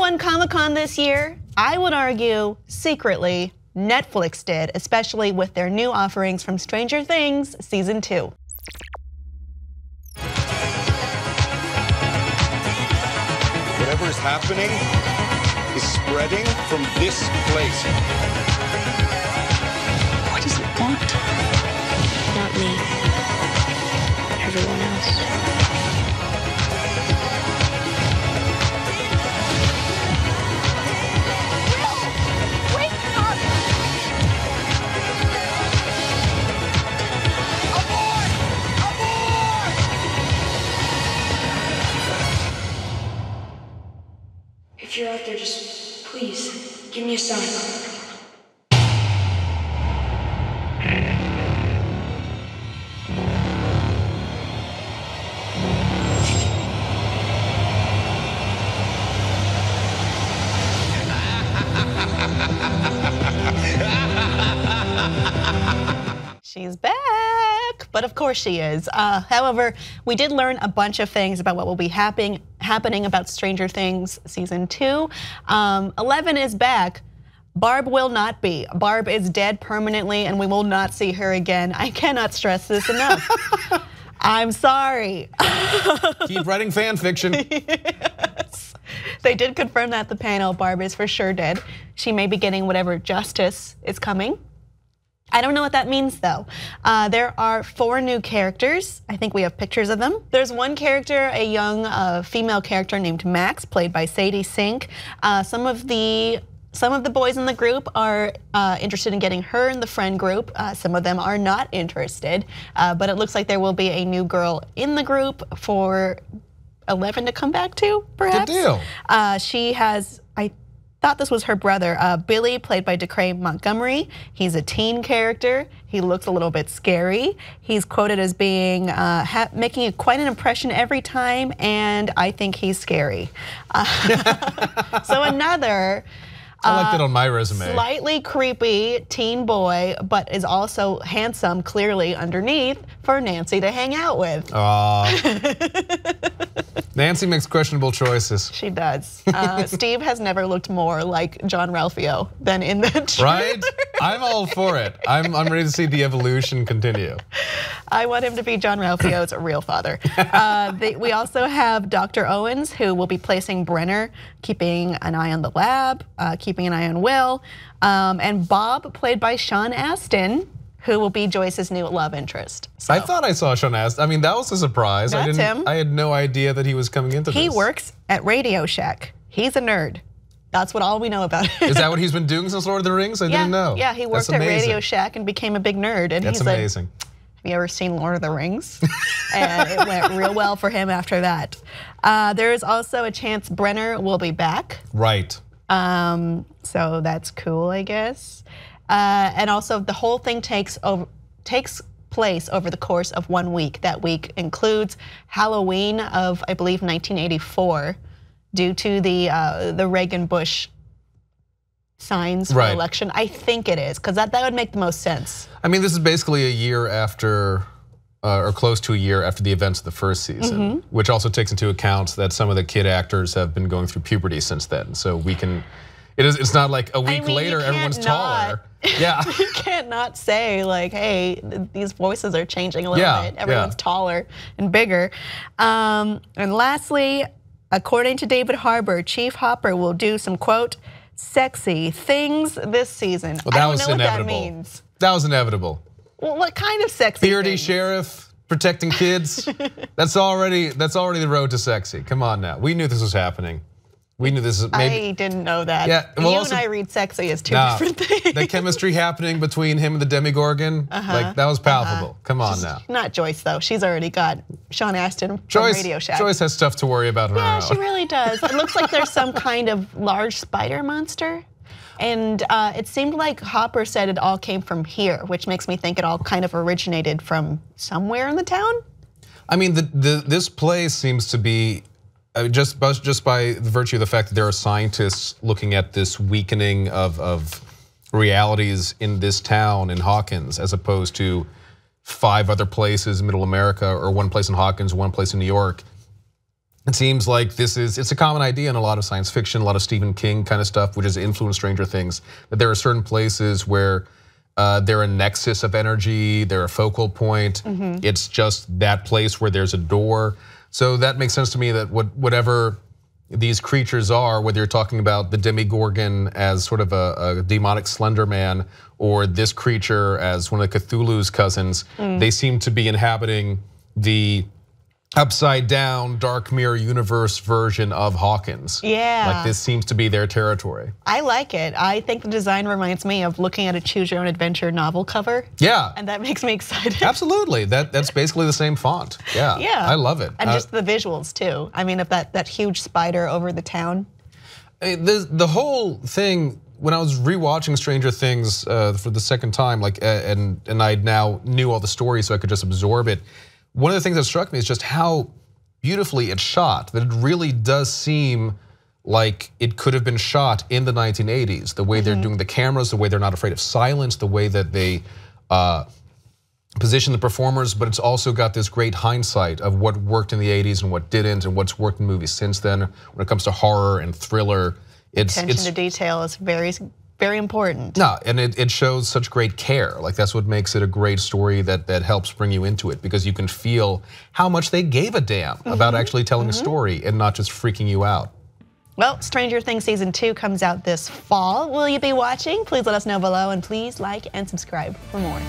won Comic-Con this year? I would argue, secretly, Netflix did, especially with their new offerings from Stranger Things Season 2. Whatever is happening is spreading from this place. What does it want? Not me. Everyone else. If you're out there, just please give me a sign. She's back, but of course she is. However, we did learn a bunch of things about what will be happening about Stranger Things Season 2. 11 is back. Barb will not be. Barb is dead permanently and we will not see her again. I cannot stress this enough. I'm sorry. Keep writing fan fiction. Yes. They did confirm that at the panel. Barb is for sure dead. She may be getting whatever justice is coming. I don't know what that means though. There are 4 new characters. I think we have pictures of them. There's one character, a young female character named Max, played by Sadie Sink. Some of the boys in the group are interested in getting her in the friend group. Some of them are not interested, but it looks like there will be a new girl in the group for 11 to come back to, perhaps. Good deal. She has, I thought this was her brother, Billy, played by Decray Montgomery. He's a teen character. He looks a little bit scary. He's quoted as being making quite an impression every time, and I think he's scary. So another. I like that on my resume. Slightly creepy teen boy, but is also handsome, clearly underneath, for Nancy to hang out with. Nancy makes questionable choices. She does. Steve has never looked more like John Ralphio than in the trailer. Right? I'm all for it. I'm ready to see the evolution continue. I want him to be John Ralphio's real father. We also have Dr. Owens, who will be placing Brenner, keeping an eye on the lab, keeping an eye on Will, and Bob, played by Sean Astin, who will be Joyce's new love interest. So. I thought I saw Sean Astin. I mean, that was a surprise. That's him. I had no idea that he was coming into this. He works at Radio Shack. He's a nerd. That's all we know about him. Is that what he's been doing since Lord of the Rings? I didn't know. Yeah, he worked at Radio Shack and became a big nerd. And That's amazing. Have you ever seen Lord of the Rings? And it went real well for him after that. There is also a chance Brenner will be back. Right. So that's cool, I guess. And also the whole thing takes place over the course of 1 week. That week includes Halloween of, I believe, 1984, due to the Reagan-Bush signs for the election. I think it is, because that would make the most sense. I mean, this is basically a year after, or close to a year after the events of the first season, which also takes into account that some of the kid actors have been going through puberty since then. So we can, it's not like a week later everyone's taller. Yeah. You can't not say like, hey, these voices are changing a little bit. Everyone's taller and bigger. And lastly, according to David Harbour, Chief Hopper will do some, quote, sexy things this season. Well, that I don't was know inevitable. what that means. That was inevitable. Well, what kind of sexy Beardy things? sheriff, protecting kids. That's already the road to sexy. Come on now. We knew this was happening. We knew this is maybe. I didn't know that. Yeah, well, you also, and I read sexy as two different things. The chemistry happening between him and the Demigorgon, like that was palpable. Come on now. Not Joyce though. She's already got Sean Astin from Radio Shack. Joyce has stuff to worry about on her own. Yeah, she really does. It looks like there's some kind of large spider monster. And it seemed like Hopper said it all came from here, which makes me think it all kind of originated from somewhere in the town. I mean, this place seems to be just by the virtue of the fact that there are scientists looking at this weakening of realities in this town in Hawkins, as opposed to 5 other places in Middle America, or one place in Hawkins, one place in New York. It seems like it's a common idea in a lot of science fiction, a lot of Stephen King kind of stuff, which has influenced Stranger Things, that there are certain places where they're a nexus of energy, they're a focal point. It's just that place where there's a door. So that makes sense to me that whatever these creatures are, whether you're talking about the Demigorgon as sort of a demonic Slender Man, or this creature as one of the Cthulhu's cousins, they seem to be inhabiting the upside down dark mirror universe version of Hawkins. Yeah. Like this seems to be their territory. I like it. I think the design reminds me of looking at a choose your own adventure novel cover. Yeah. And that makes me excited. Absolutely. That's basically the same font. Yeah. Yeah. I love it. And just the visuals too. I mean, of that huge spider over the town. The whole thing, when I was rewatching Stranger Things for the second time, like and I now knew all the stories so I could just absorb it. One of the things that struck me is just how beautifully it's shot, that it really does seem like it could have been shot in the 1980s. The way they're doing the cameras, the way they're not afraid of silence, the way that they position the performers, but it's also got this great hindsight of what worked in the 80s and what didn't, and what's worked in movies since then. When it comes to horror and thriller, attention to detail is very, very important. No, and it shows such great care. Like that's what makes it a great story that helps bring you into it, because you can feel how much they gave a damn about actually telling a story and not just freaking you out. Well, Stranger Things Season 2 comes out this fall. Will you be watching? Please let us know below, and please like and subscribe for more.